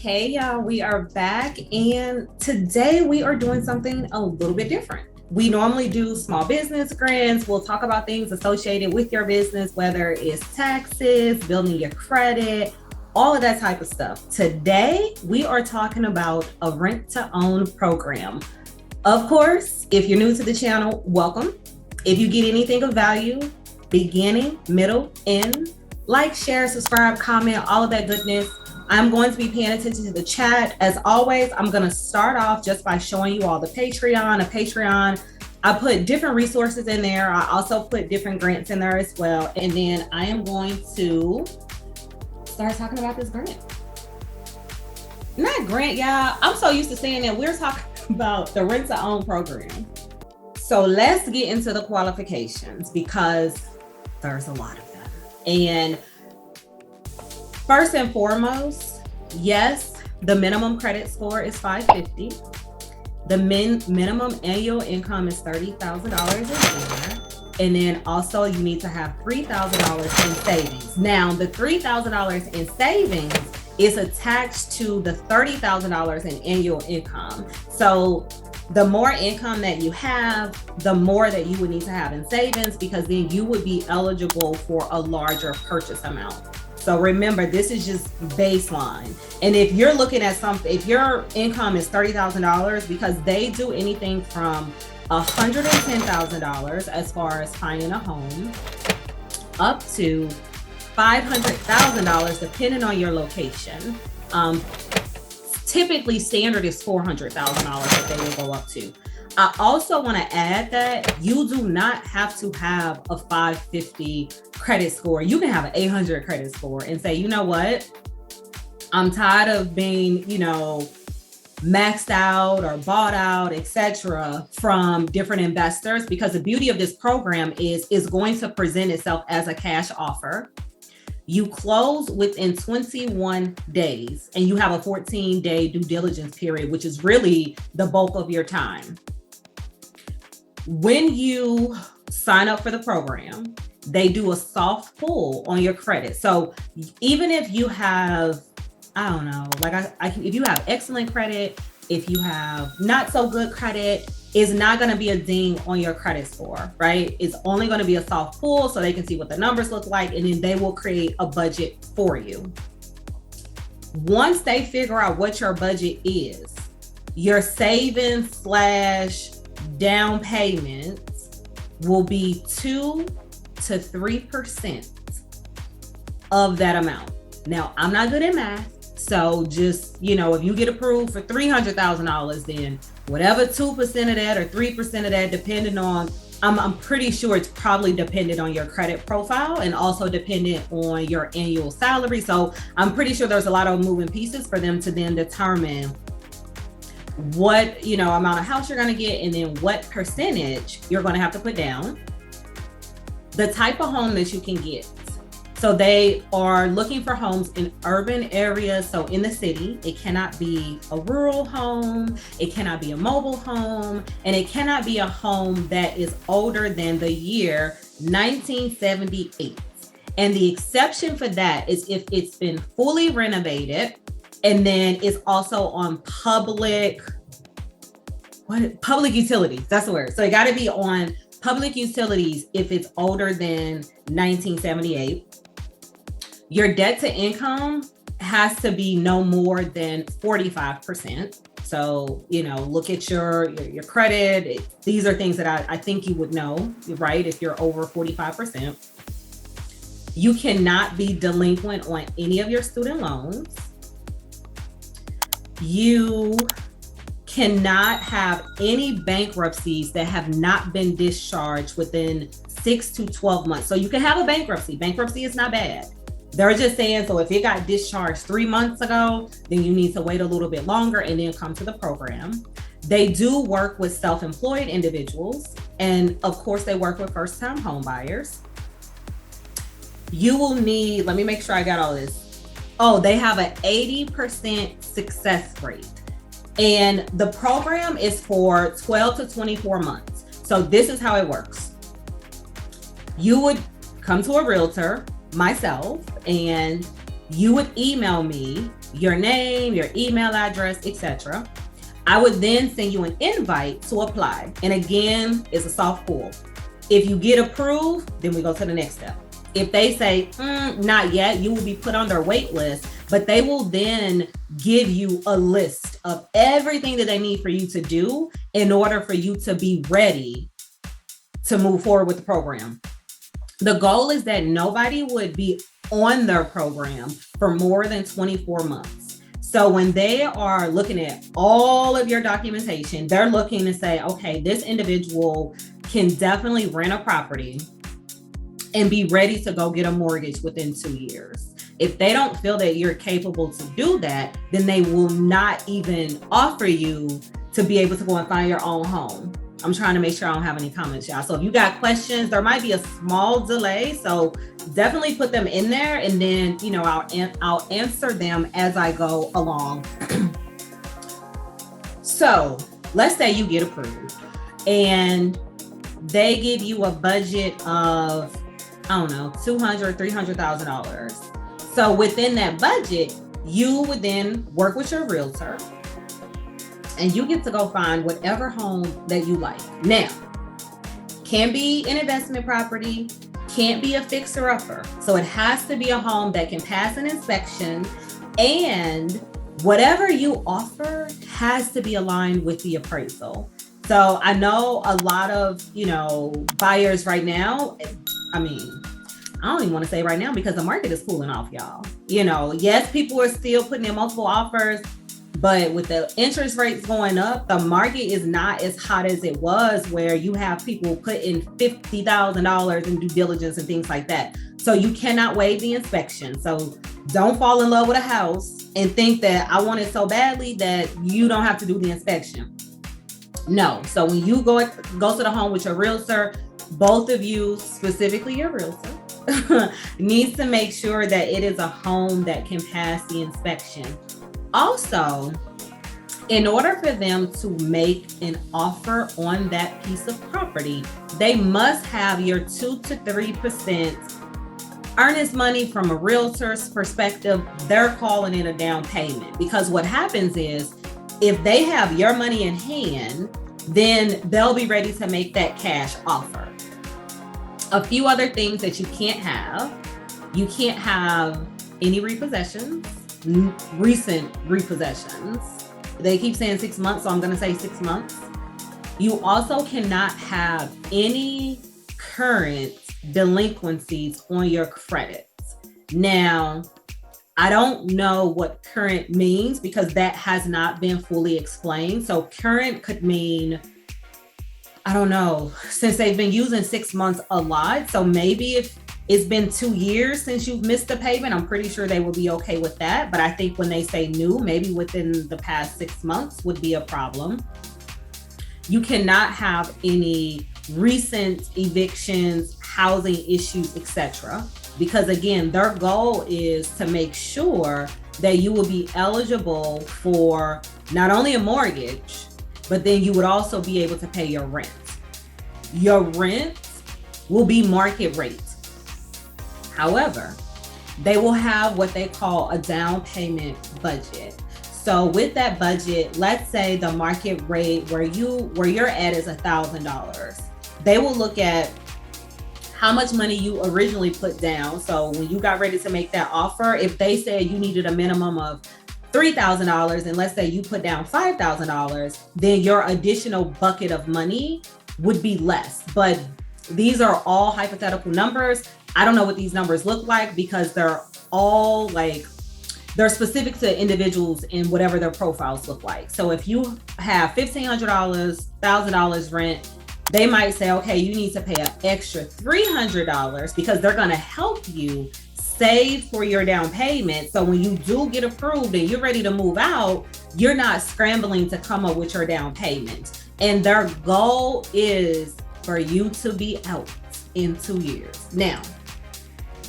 Hey y'all, we are back, and today we are doing something a little bit different. We normally do small business grants. We'll talk about things associated with your business, whether it's taxes, building your credit, all of that type of stuff. Today, we are talking about a rent to own program. Of course, if you're new to the channel, welcome. If you get anything of value, beginning, middle, end, like, share, subscribe, comment, all of that goodness. I'm going to be paying attention to the chat. As always, I'm going to start off just by showing you all the Patreon. I put different resources in there. I also put different grants in there as well. And then I am going to start talking about this grant. Not grant, y'all. I'm so used to saying that we're talking about the rent to own program. So let's get into the qualifications because there's a lot of them. And first and foremost, yes, the minimum credit score is 550. The minimum annual income is $30,000 a year. And then also you need to have $3,000 in savings. Now, the $3,000 in savings is attached to the $30,000 in annual income. So the more income that you have, the more that you would need to have in savings, because then you would be eligible for a larger purchase amount. So remember, this is just baseline. And if you're looking at something, if your income is $30,000, because they do anything from $110,000 as far as finding a home, up to $500,000 depending on your location. Typically standard is $400,000 that they will go up to. I also want to add that you do not have to have a 550 credit score. You can have an 800 credit score and say, you know what? I'm tired of being, maxed out or bought out, etc., from different investors, because the beauty of this program is going to present itself as a cash offer. You close within 21 days and you have a 14-day due diligence period, which is really the bulk of your time. When you sign up for the program, they do a soft pull on your credit. So even if you have, if you have excellent credit, if you have not so good credit, it's not going to be a ding on your credit score, right? It's only going to be a soft pull so they can see what the numbers look like, and then they will create a budget for you. Once they figure out what your budget is, your savings / down payments will be 2 to 3% of that amount. Now, I'm not good at math, so just, if you get approved for $300,000, then whatever 2% of that or 3% of that, depending on, I'm pretty sure it's probably dependent on your credit profile and also dependent on your annual salary. So I'm pretty sure there's a lot of moving pieces for them to then determine what, amount of house you're going to get, and then what percentage you're going to have to put down, the type of home that you can get. So they are looking for homes in urban areas. So in the city, it cannot be a rural home, it cannot be a mobile home, and it cannot be a home that is older than the year 1978. And the exception for that is if it's been fully renovated, and then it's also on public utilities. That's the word. So it got to be on public utilities if it's older than 1978. Your debt to income has to be no more than 45%. So, look at your credit. These are things that I think you would know, right? If you're over 45%. You cannot be delinquent on any of your student loans. You cannot have any bankruptcies that have not been discharged within 6 to 12 months. So you can have a bankruptcy. Bankruptcy is not bad. They're just saying, so if it got discharged 3 months ago, then you need to wait a little bit longer and then come to the program. They do work with self-employed individuals. And of course, they work with first-time home buyers. You will need, let me make sure I got all this. Oh, they have an 80% success rate. And the program is for 12 to 24 months. So this is how it works. You would come to a realtor, myself, and You would email me your name, your email address, etc. I would then send you an invite to apply. And again, it's a soft pull. If you get approved, then we go to the next step. If they say, not yet, you will be put on their wait list, but they will then give you a list of everything that they need for you to do in order for you to be ready to move forward with the program. The goal is that nobody would be on their program for more than 24 months. So when they are looking at all of your documentation, they're looking to say, okay, this individual can definitely rent a property and be ready to go get a mortgage within 2 years. If they don't feel that you're capable to do that, then they will not even offer you to be able to go and find your own home. I'm trying to make sure I don't have any comments, y'all. So if you got questions, there might be a small delay. So definitely put them in there, and then, I'll answer them as I go along. So let's say you get approved and they give you a budget of, $200,000, $300,000. So within that budget, you would then work with your realtor and you get to go find whatever home that you like. Now, can be an investment property, can't be a fixer-upper. So it has to be a home that can pass an inspection, and whatever you offer has to be aligned with the appraisal. So I know a lot of, buyers right now, I don't even want to say right now because the market is cooling off, y'all. Yes, people are still putting in multiple offers, but with the interest rates going up, the market is not as hot as it was, where you have people putting $50,000 in due diligence and things like that. So you cannot waive the inspection. So don't fall in love with a house and think that I want it so badly that you don't have to do the inspection. No. So when you go to the home with your realtor, both of you, specifically your realtor, needs to make sure that it is a home that can pass the inspection. Also, in order for them to make an offer on that piece of property, they must have your 2 to 3% earnest money. From a realtor's perspective, they're calling it a down payment, because what happens is if they have your money in hand, then they'll be ready to make that cash offer. A few other things that you can't have. You can't have any repossessions, recent repossessions. They keep saying 6 months, so I'm going to say 6 months. You also cannot have any current delinquencies on your credit. Now, I don't know what current means because that has not been fully explained. So current could mean, I don't know, since they've been using 6 months a lot. So maybe if it's been 2 years since you've missed a payment, I'm pretty sure they will be okay with that. But I think when they say new, maybe within the past 6 months would be a problem. You cannot have any recent evictions, housing issues, etc. Because again, their goal is to make sure that you will be eligible for not only a mortgage, but then you would also be able to pay your rent. Your rent will be market rate. However, they will have what they call a down payment budget. So with that budget, let's say the market rate where you're at is $1,000. They will look at how much money you originally put down. So when you got ready to make that offer, if they said you needed a minimum of $3,000, and let's say you put down $5,000, then your additional bucket of money would be less. But these are all hypothetical numbers. I don't know what these numbers look like because they're all they're specific to individuals and whatever their profiles look like. So if you have $1,500, $1,000 rent, they might say, okay, you need to pay an extra $300 because they're going to help you save for your down payment. So when you do get approved and you're ready to move out, you're not scrambling to come up with your down payment. And their goal is for you to be out in 2 years. Now,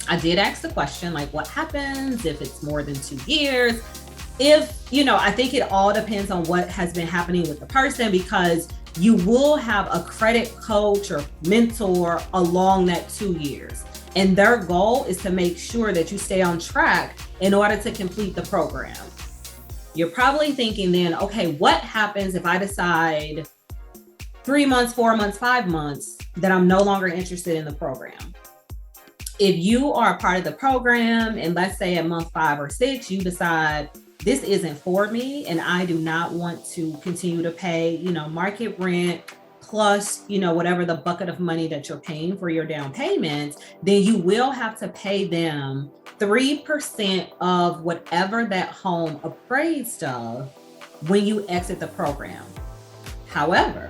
I did ask the question, what happens if it's more than 2 years? I think it all depends on what has been happening with the person, because you will have a credit coach or mentor along that 2 years. And their goal is to make sure that you stay on track in order to complete the program. You're probably thinking then, okay, what happens if I decide 3 months, 4 months, 5 months that I'm no longer interested in the program? If you are a part of the program and let's say at month 5 or 6, you decide this isn't for me and I do not want to continue to pay, market rent plus, whatever the bucket of money that you're paying for your down payments, then you will have to pay them 3% of whatever that home appraised of when you exit the program. However,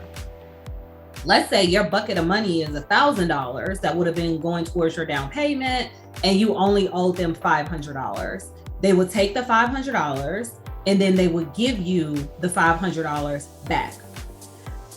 let's say your bucket of money is $1,000 that would have been going towards your down payment and you only owed them $500. They would take the $500 and then they would give you the $500 back.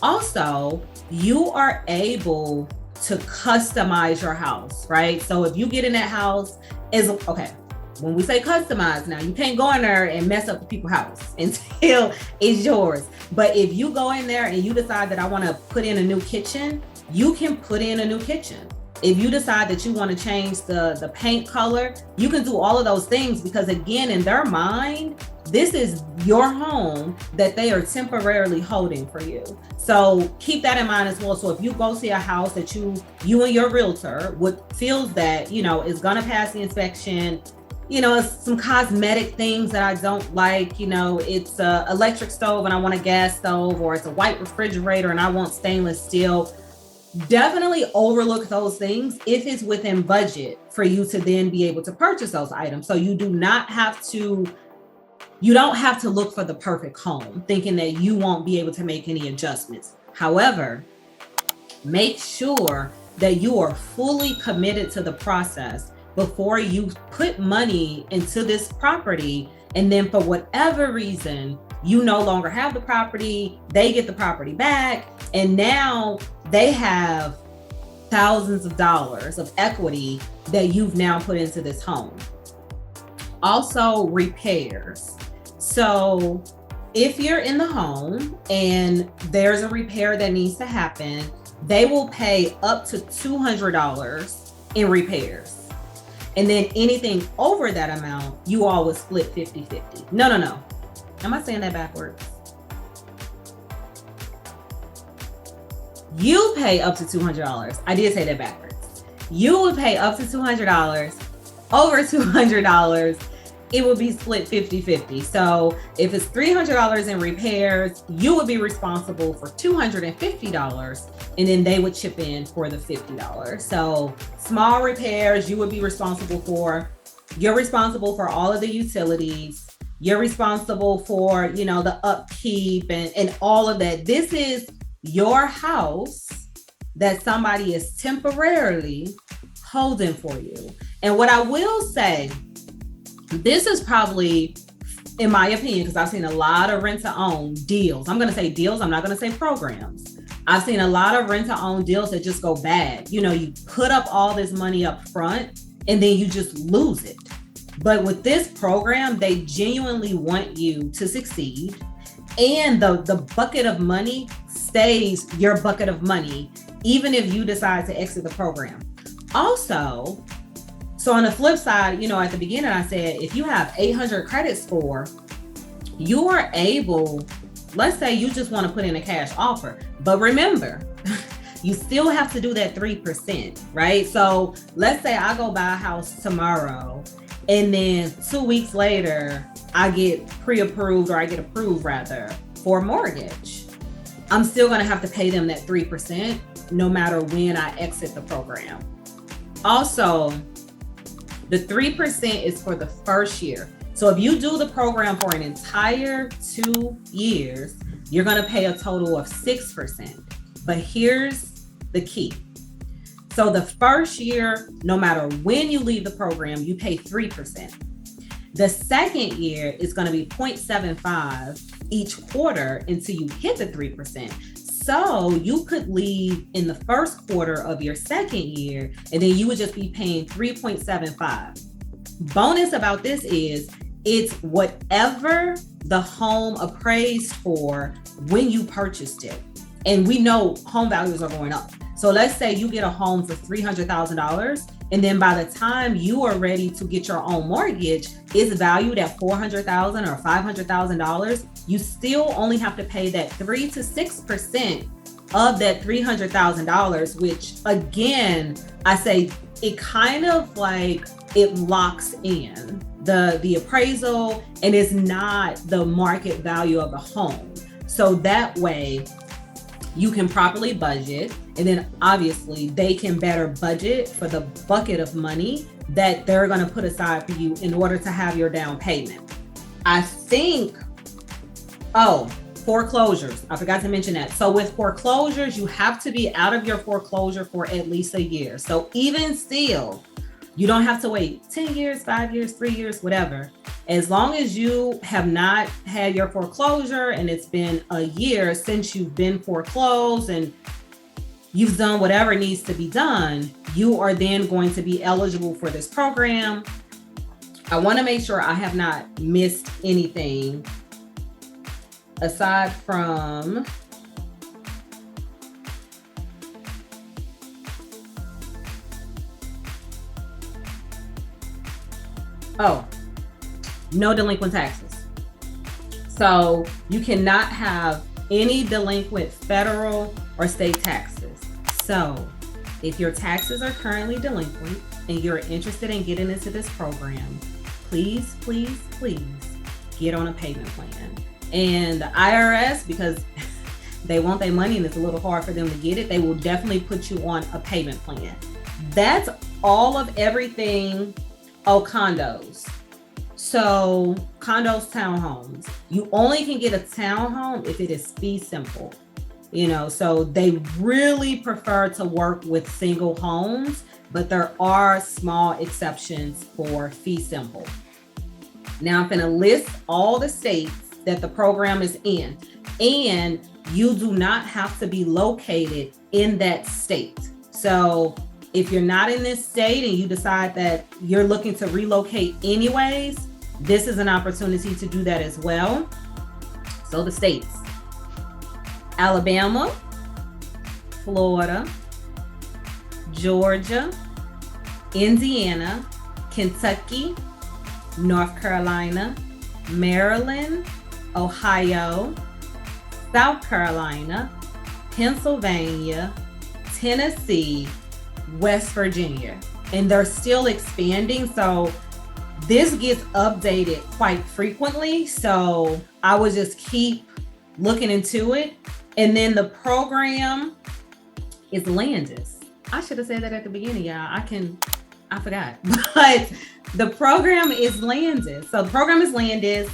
Also, you are able to customize your house, right? So if you get in that house, when we say customize now, you can't go in there and mess up the people's house until it's yours. But if you go in there and you decide that I want to put in a new kitchen, you can put in a new kitchen. If you decide that you want to change the paint color, you can do all of those things because again, in their mind, this is your home that they are temporarily holding for you. So keep that in mind as well. So if you go see a house that you and your realtor feels that, is going to pass the inspection, it's some cosmetic things that I don't like, it's a electric stove and I want a gas stove, or it's a white refrigerator and I want stainless steel. Definitely overlook those things if it's within budget for you to then be able to purchase those items. So you don't have to look for the perfect home thinking that you won't be able to make any adjustments. However, make sure that you are fully committed to the process before you put money into this property. And then for whatever reason, you no longer have the property, they get the property back, and now they have thousands of dollars of equity that you've now put into this home. Also, repairs. So if you're in the home and there's a repair that needs to happen, they will pay up to $200 in repairs. And then anything over that amount, you all would split 50-50. No. Am I saying that backwards? You pay up to $200. I did say that backwards. You would pay up to $200. Over $200, it would be split 50-50. So if it's $300 in repairs, you would be responsible for $250, and then they would chip in for the $50. So small repairs, you would be responsible for. You're responsible for all of the utilities. You're responsible for, the upkeep and all of that. This is your house that somebody is temporarily holding for you. And what I will say, this is probably, in my opinion, because I've seen a lot of rent-to-own deals. I'm going to say deals. I'm not going to say programs. I've seen a lot of rent-to-own deals that just go bad. You put up all this money up front and then you just lose it. But with this program, they genuinely want you to succeed. And the bucket of money stays your bucket of money, even if you decide to exit the program. Also, so on the flip side, at the beginning, I said, if you have 800 credit score, you are able, let's say you just want to put in a cash offer. But remember, you still have to do that 3%, right? So let's say I go buy a house tomorrow and then 2 weeks later, I get pre-approved, or I get approved rather, for a mortgage. I'm still going to have to pay them that 3% no matter when I exit the program. Also, the 3% is for the first year. So if you do the program for an entire 2 years, you're going to pay a total of 6%. But here's the key. So the first year, no matter when you leave the program, you pay 3%. The second year is going to be 0.75 each quarter until you hit the 3%. So you could leave in the first quarter of your second year, and then you would just be paying 3.75. Bonus about this is it's whatever the home appraised for when you purchased it. And we know home values are going up. So let's say you get a home for $300,000 And then by the time you are ready to get your own mortgage, it's valued at $400,000 or $500,000. You still only have to pay that 3 to 6% of that $300,000, which again, I say it kind of like it locks in the appraisal and is not the market value of the home. So that way you can properly budget, and then obviously they can better budget for the bucket of money that they're going to put aside for you in order to have your down payment. I think, foreclosures. I forgot to mention that. So with foreclosures, you have to be out of your foreclosure for at least a year. So even still, you don't have to wait 10 years, 5 years, 3 years, whatever. As long as you have not had your foreclosure and it's been a year since you've been foreclosed and you've done whatever needs to be done, you are then going to be eligible for this program. I want to make sure I have not missed anything aside from no delinquent taxes. So you cannot have any delinquent federal or state taxes. So if your taxes are currently delinquent and you're interested in getting into this program, please, please, please get on a payment plan. And the IRS, because they want their money and it's a little hard for them to get it, they will definitely put you on a payment plan. That's all of everything. Condos. So condos, townhomes. You only can get a townhome if it is fee simple. So they really prefer to work with single homes, but there are small exceptions for fee simple. Now I'm going to list all the states that the program is in, and you do not have to be located in that state. So if you're not in this state and you decide that you're looking to relocate anyways, this is an opportunity to do that as well. So the states: Alabama, Florida, Georgia, Indiana, Kentucky, North Carolina, Maryland, Ohio, South Carolina, Pennsylvania, Tennessee, West Virginia. And they're still expanding. So this gets updated quite frequently. So I would just keep looking into it. And then the program is Landis. I should have said that at the beginning, y'all. I forgot. But the program is Landis. So the program is Landis.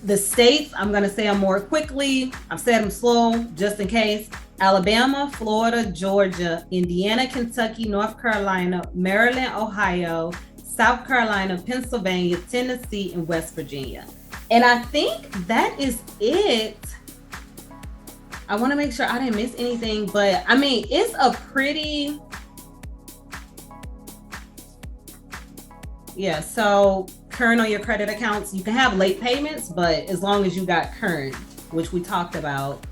The states, I'm going to say them more quickly. I've said them slow just in case. Alabama, Florida, Georgia, Indiana, Kentucky, North Carolina, Maryland, Ohio, South Carolina, Pennsylvania, Tennessee, and West Virginia. And I think that is it. I want to make sure I didn't miss anything, but I mean, it's a pretty, so current on your credit accounts. You can have late payments, but as long as you got current, which we talked about,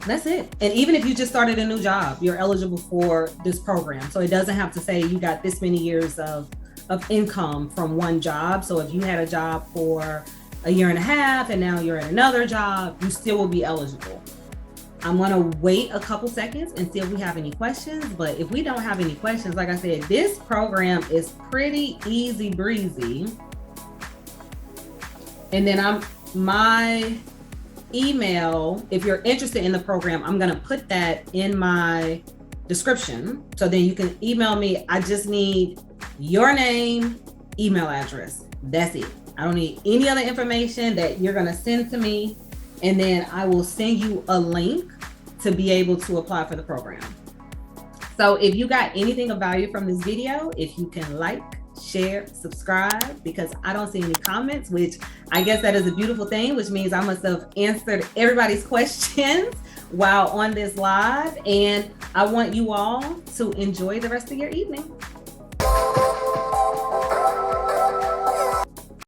that's it. And even if you just started a new job, you're eligible for this program. So it doesn't have to say you got this many years of income from one job. So if you had a job for a year and a half and now you're at another job, you still will be eligible. I'm going to wait a couple seconds and see if we have any questions. But if we don't have any questions, like I said, this program is pretty easy breezy. And then my email, if you're interested in the program, I'm going to put that in my description. So then you can email me. I just need your name, email address. That's it. I don't need any other information that you're going to send to me. And then I will send you a link to be able to apply for the program. So if you got anything of value from this video, if you can like, share, subscribe, because I don't see any comments, which I guess that is a beautiful thing, which means I must have answered everybody's questions while on this live. And I want you all to enjoy the rest of your evening.